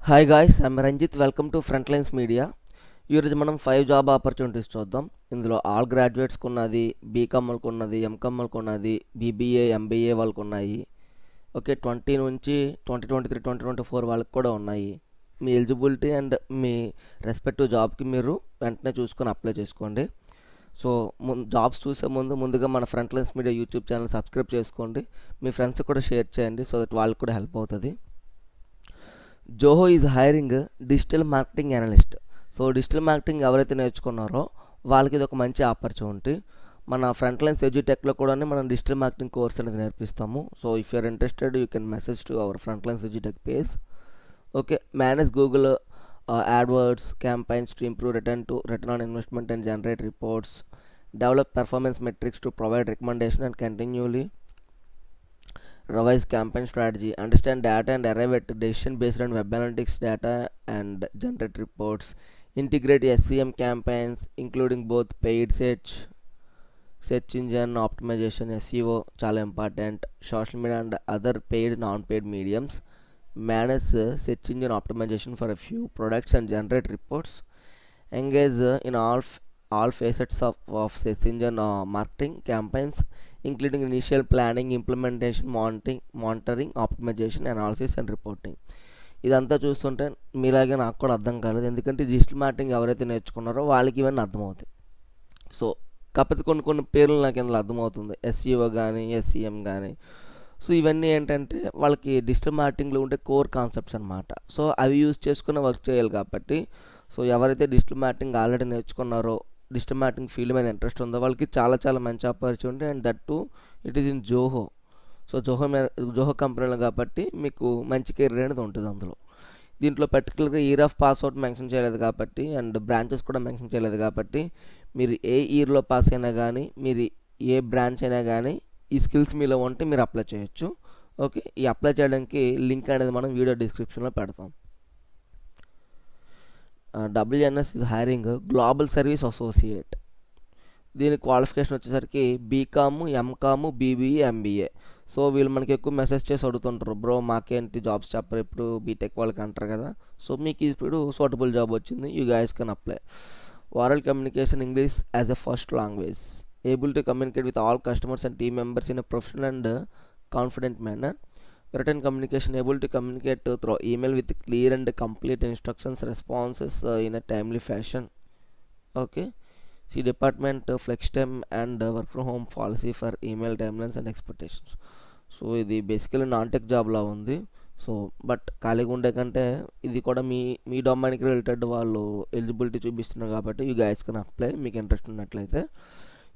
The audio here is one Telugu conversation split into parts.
Hi guys, I'm Ranjith. Welcome to Frontlines Media. ఈరోజు మనం 5 జాబ్ ఆపర్చునిటీస్ చూద్దాం. ఇందులో ఆల్ గ్రాడ్యుయేట్స్కి ఉన్నది, బీకామ్లకు ఉన్నది, ఎంకామ్లకు ఉన్నది, బీబీఏ ఎంబీఏ వాళ్ళకు ఉన్నాయి. ఓకే, 20 నుంచి 2023 2024 వాళ్ళకి కూడా ఉన్నాయి. మీ ఎలిజిబిలిటీ అండ్ మీ రెస్పెక్టివ్ జాబ్కి మీరు వెంటనే చూసుకొని అప్లై చేసుకోండి. సో జాబ్స్ చూసే ముందుగా మన Frontlines Media YouTube channel subscribe చేసుకోండి. మీ ఫ్రెండ్స్కి కూడా షేర్ చేయండి, సో దట్ వాళ్ళకి కూడా హెల్ప్ అవుతుంది. Zoho is hiring digital marketing analyst. So digital marketing ఎవరైతే నేర్చుకున్నారో వాళ్ళకి ఇది ఒక మంచి ఆపర్చునిటీ. మన ఫ్రంట్లైన్స్ ఎడ్యుటెక్లో కూడా మనం డిజిటల్ మార్కెటింగ్ కోర్స్ అనేది నేర్పిస్తాము. So if you're interested you can message to our Frontlines Edutech page. Okay, manage Google AdWords campaigns to improve return on investment and generate reports. Develop performance metrics to provide recommendation and continually revise campaign strategy. Understand data and arrive at decision based on web analytics data and generate reports. Integrate SEM campaigns including both paid search engine optimization, SEO చాలా important, social media and other paid non-paid mediums. Manage search engine optimization for a few products and generate reports. Engage in all facets of search engine marketing campaigns including initial planning, implementation, monitoring, optimization, analysis and reporting. ఇదంతా చూస్తుంటే మీలాగే నాకు కూడా అర్థం కాలేదు, ఎందుకంటే డిజిటల్ మార్కెటింగ్ ఎవరైతే నేర్చుకున్నారో వాళ్ళకి ఇవన్నీ అర్థమవుతాయి. సో కాకపోతే కొన్ని పేర్లు నాకు ఇందులో అర్థమవుతుంది, SEO కానీ SEM కానీ. సో ఇవన్నీ ఏంటంటే వాళ్ళకి డిజిటల్ మార్కెటింగ్లో ఉండే కోర్ కాన్సెప్ట్స్ అనమాట. సో అవి యూజ్ చేసుకుని వర్క్ చేయాలి కాబట్టి, సో ఎవరైతే డిజిటల్ మార్కెటింగ్ ఆల్రెడీ నేర్చుకున్నారో, డిజిటల్ మార్కెటింగ్ ఫీల్డ్ మీద ఇంట్రెస్ట్ ఉందో వాళ్ళకి చాలా మంచి opportunity. And that to it is in Zoho. So Zoho కంపెనీలో కాబట్టి మీకు మంచి కెరీర్ అనేది ఉంటుంది అందులో. దీంట్లో పర్టికులర్గా ఇయర్ ఆఫ్ పాస్అవుట్ మెన్షన్ చేయలేదు కాబట్టి, అండ్ బ్రాంచెస్ కూడా మెన్షన్ చేయలేదు కాబట్టి, మీరు ఏ ఇయర్లో పాస్ అయినా కానీ, మీరు ఏ బ్రాంచ్ అయినా కానీ ఈ స్కిల్స్ మీలో ఉంటే మీరు అప్లై చేయొచ్చు. ఓకే, ఈ అప్లై చేయడానికి లింక్ అనేది మనం వీడియో డిస్క్రిప్షన్లో పెడతాం. WNS is hiring global service associate. దీని క్వాలిఫికేషన్ వచ్చేసరికి బీకామ్, ఎంకామ్, BBE, MBA. సో వీళ్ళు మనకి ఎక్కువ మెసేజ్ చేసి అడుగుతుంటారు, బ్రో మాకేంటి జాబ్స్ చెప్పరు ఇప్పుడు బీటెక్ వాళ్ళకి అంటారు కదా. సో మీకు ఇప్పుడు సూటబుల్ జాబ్ వచ్చింది, you guys can apply. Oral communication English as a first language. Able to communicate with all customers and team members in a professional and confident manner. Written communication, able to communicate through email with clear and complete instructions, responses in a timely fashion. Okay, see department flex time and work from home policy for email timelines and expectations. So ఇది బేసికలీ నాన్ టెక్ జాబ్ లా ఉంది. సో బట్ ఖాళీగా ఉండే కంటే ఇది కూడా మీ డొమైన్కి రిలేటెడ్ వాళ్ళు ఎలిజిబిలిటీ చూపిస్తున్నారు కాబట్టి యూ గైస్ కెన్ అప్లై, మీకు ఇంట్రెస్ట్ ఉన్నట్లయితే.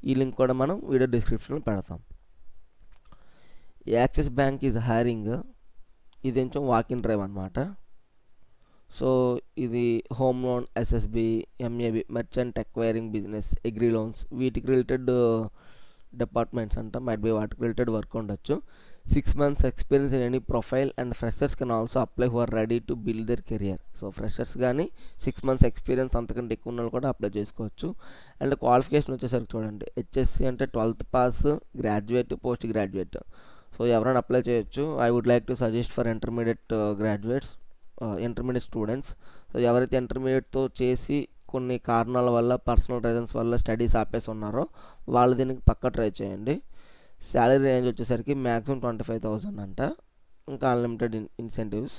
ఈ లింక్ కూడా మనం వీడియో డిస్క్రిప్షన్లో పెడతాం. Axis Bank is hiring. ఇది కొంచెం వాకింగ్ డ్రైవ్ అనమాట. సో ఇది home loan, SSB, MAB, merchant acquiring business, agri loans, వీటికి రిలేటెడ్ డిపార్ట్మెంట్స్ అంట. మైట్ బి వాటికి రిలేటెడ్ వర్క్ ఉండొచ్చు. 6 months experience in any profile and freshers can also apply who are ready to build their career. So freshers కానీ 6 months ఎక్స్పీరియన్స్ అంతకంటే ఎక్కువ ఉన్న వాళ్ళు కూడా అప్లై చేసుకోవచ్చు. అండ్ క్వాలిఫికేషన్ వచ్చేసరికి చూడండి, HSC అంటే 12th pass, graduate, post graduate. So ఎవరైనా అప్లై చేయొచ్చు. I would like to suggest for intermediate intermediate students. So ఎవరైతే ఇంటర్మీడియట్తో చేసి కొన్ని కారణాల వల్ల, పర్సనల్ రీజన్స్ వల్ల స్టడీస్ ఆపేసి ఉన్నారో వాళ్ళు దీనికి పక్కా ట్రై చేయండి. శాలరీ రేంజ్ వచ్చేసరికి మ్యాక్సిమం 25,000 అంట, ఇంకా unlimited incentives.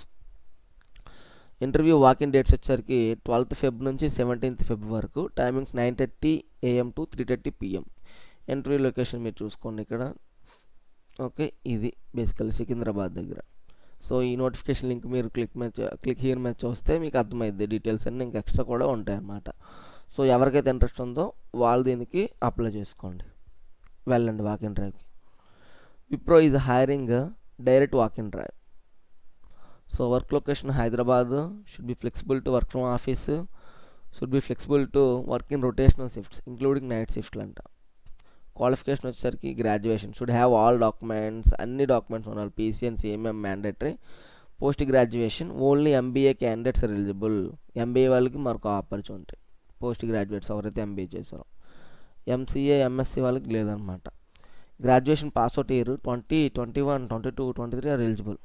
Interview walking dates వచ్చేసరికి 12th Feb నుంచి 17th Feb వరకు. Timings 9:30 AM to 3:30 PM. Interview location మీరు చూసుకోండి ఇక్కడ. ఓకే, ఇది బేసికల్లీ సికింద్రాబాద్ దగ్గర. సో ఈ నోటిఫికేషన్ లింక్ మీరు క్లిక్ హియర్ మీద చూస్తే మీకు అర్థమైంది, డీటెయిల్స్ అన్నీ ఇంకా ఎక్స్ట్రా కూడా ఉంటాయి అన్నమాట. సో ఎవరికైతే ఇంట్రెస్ట్ ఉందో వాళ్ళు దీనికి అప్లై చేసుకోండి, వెళ్ళండి వాకింగ్ డ్రైవ్కి. Wipro is hiring direct walk-in drive. So work location Hyderabad. Should be flexible to work from office, should be flexible to work in rotational shifts including night షిఫ్ట్లు అంట. క్వాలిఫికేషన్ వచ్చేసరికి graduation, should have all documents, అన్ని డాక్యుమెంట్స్ ఉండాలి. PC and CMM mandatory. Post graduation only MBA candidates are eligible. MBA వాళ్ళకి మరొక ఆపర్చునిటీ, పోస్ట్ గ్రాడ్యుయేట్స్ ఎవరైతే MBA చేశారో. MCA, MSc వాళ్ళకి లేదనమాట. Graduation pass out year 20, 21, 22, 23 are eligible.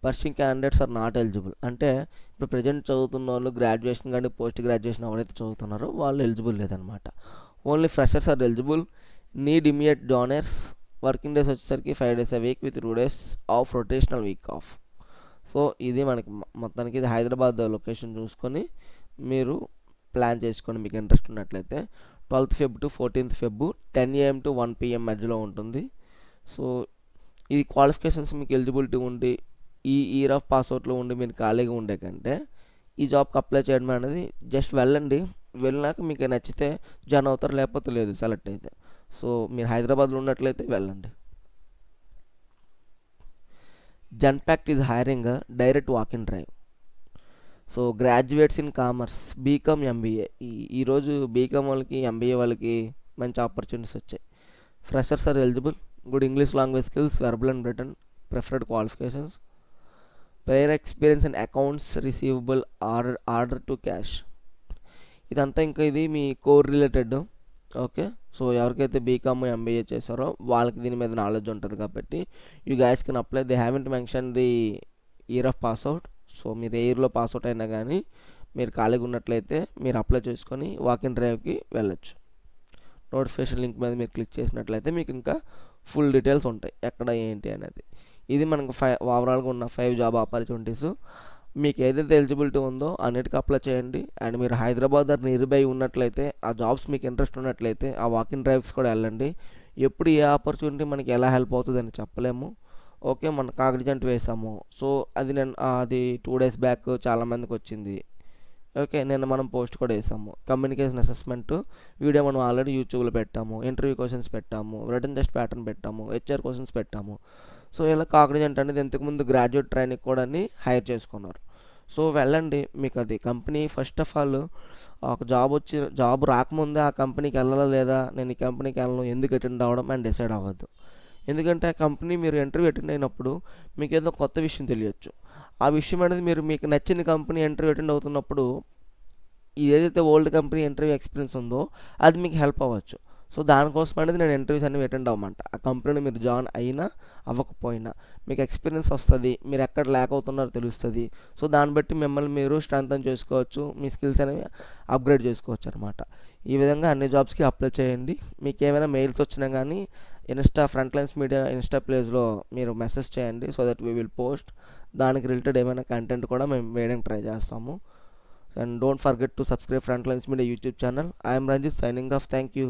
Pursuing candidates are not eligible అంటే ఇప్పుడు ప్రజెంట్ చదువుతున్న వాళ్ళు గ్రాడ్యుయేషన్ కానీ పోస్ట్ గ్రాడ్యుయేషన్ ఎవరైతే చదువుతున్నారో వాళ్ళు ఎలిజిబుల్ లేదనమాట. Only freshers are eligible. Need immediate joiners. Working days వచ్చేసరికి 5 days a week with 2 days off rotational week off. So ఇది మనకి మొత్తానికి ఇది హైదరాబాద్ లొకేషన్ చూసుకొని మీరు ప్లాన్ చేసుకోండి మీకు ఇంట్రెస్ట్ ఉన్నట్లయితే. 12th Feb to 14th Feb 10 AM to 1 PM మధ్యలో ఉంటుంది. సో ఇది క్వాలిఫికేషన్స్ మీకు ఎలిజిబిలిటీ ఉండి ఈ ఇయర్ ఆఫ్ పాస్అవుట్లో ఉండి మీరు ఖాళీగా ఉండే కంటే ఈ జాబ్కి అప్లై చేయడం అనేది జస్ట్ వెళ్ళండి. వెళ్ళినాక మీకు నచ్చితే జాయిన్ అవుతారు, లేకపోతే లేదు సెలెక్ట్ అయితే. సో మీరు హైదరాబాద్లో ఉన్నట్లయితే వెళ్ళండి. Genpact is hiring direct walk in drive. So graduates in commerce BCom MBA. ఈరోజు బీకామ్ వాళ్ళకి ఎంబీఏ వాళ్ళకి మంచి ఆపర్చునిటీస్ వచ్చాయి. Freshers are eligible. Good English language skills, verbal and written, preferred qualifications, prior experience in accounts receivable, order to cash. ఇదంతా ఇంకా ఇది మీ కోర్ రిలేటెడ్. ఓకే, సో ఎవరికైతే బీకామ్ ఎంబీఏ చేశారో వాళ్ళకి దీని మీద నాలెడ్జ్ ఉంటుంది కాబట్టి you guys can apply. They haven't mention the year of pass out. So మీరు ఏ ఇయర్లో పాస్అవుట్ అయినా కానీ మీరు ఖాళీగా ఉన్నట్లయితే మీరు అప్లై చేసుకొని వాక్ ఇన్ డ్రైవ్కి వెళ్ళొచ్చు. నోటిఫికేషన్ లింక్ మీద మీరు క్లిక్ చేసినట్లయితే మీకు ఇంకా ఫుల్ డీటెయిల్స్ ఉంటాయి ఎక్కడ ఏంటి అనేది. ఇది మనకు ఓవరాల్గా ఉన్న 5 జాబ్ ఆపర్చునిటీస్. మీకు ఏదైతే ఎలిజిబిలిటీ ఉందో అన్నిటికీ అప్లై చేయండి. అండ్ మీరు హైదరాబాద్ నియర్ బై ఉన్నట్లయితే ఆ జాబ్స్ మీకు ఇంట్రెస్ట్ ఉన్నట్లయితే ఆ వాక్ ఇన్ డ్రైవ్స్ కూడా వెళ్ళండి. ఎప్పుడు ఏ ఆపర్చునిటీ మనకి ఎలా హెల్ప్ అవుతుందని చెప్పలేము. ఓకే, మన కాగ్నిజెంట్ వేసాము. సో అది 2 days బ్యాక్ చాలామందికి వచ్చింది. ఓకే, నిన్న మనం పోస్ట్ కూడా వేసాము. కమ్యూనికేషన్ అసెస్మెంట్ వీడియో మనం ఆల్రెడీ యూట్యూబ్లో పెట్టాము. ఇంటర్వ్యూ క్వశ్చన్స్ పెట్టాము, రిటన్ టెస్ట్ ప్యాటర్న్ పెట్టాము, హెచ్ఆర్ క్వశ్చన్స్ పెట్టాము. సో ఇలా కాగ్నిజెంట్ అనేది ఇంతకుముందు గ్రాడ్యుయేట్ ట్రైనింగ్ కూడా హైర్ చేసుకున్నారు. సో వెళ్ళండి. మీకు అది కంపెనీ ఫస్ట్ ఆఫ్ ఆల్ ఒక జాబ్ రాకముందే ఆ కంపెనీకి వెళ్ళాలా లేదా, నేను ఈ కంపెనీకి వెళ్ళను, ఎందుకు అటెండ్ అవ్వడం అని డిసైడ్ అవ్వద్దు. ఎందుకంటే ఆ కంపెనీ మీరు ఇంటర్వ్యూ అటెండ్ అయినప్పుడు మీకు ఏదో కొత్త విషయం తెలియచ్చు. ఆ విషయం అనేది మీకు నచ్చిన కంపెనీ ఇంటర్వ్యూ అటెండ్ అవుతున్నప్పుడు ఏదైతే ఓల్డ్ కంపెనీ ఇంటర్వ్యూ ఎక్స్పీరియన్స్ ఉందో అది మీకు హెల్ప్ అవ్వచ్చు. సో దానికోసం అనేది నేను ఇంటర్వ్యూస్ అన్ని అటెండ్ అవ్వమంట. ఆ కంపెనీలో మీరు జాయిన్ అయినా అవ్వకపోయినా మీకు ఎక్స్పీరియన్స్ వస్తుంది, మీరు ఎక్కడ ల్యాక్ అవుతున్నారో తెలుస్తుంది. సో దాన్ని బట్టి మిమ్మల్ని మీరు స్ట్రెంగ్తన్ చేసుకోవచ్చు, మీ స్కిల్స్ అనేవి అప్గ్రేడ్ చేసుకోవచ్చు అనమాట. ఈ విధంగా అన్ని జాబ్స్కి అప్లై చేయండి. మీకు ఏమైనా మెయిల్స్ వచ్చినా కానీ ఫ్రంట్లైన్స్ మీడియా ఇన్స్టా పేజ్లో మీరు మెసేజ్ చేయండి. So that we will post. దానికి రిలేటెడ్ ఏమైనా కంటెంట్ కూడా మేము వేయడానికి ట్రై చేస్తాము. And don't forget to subscribe Frontlines Media YouTube channel. I'm Ranjith signing off. Thank you.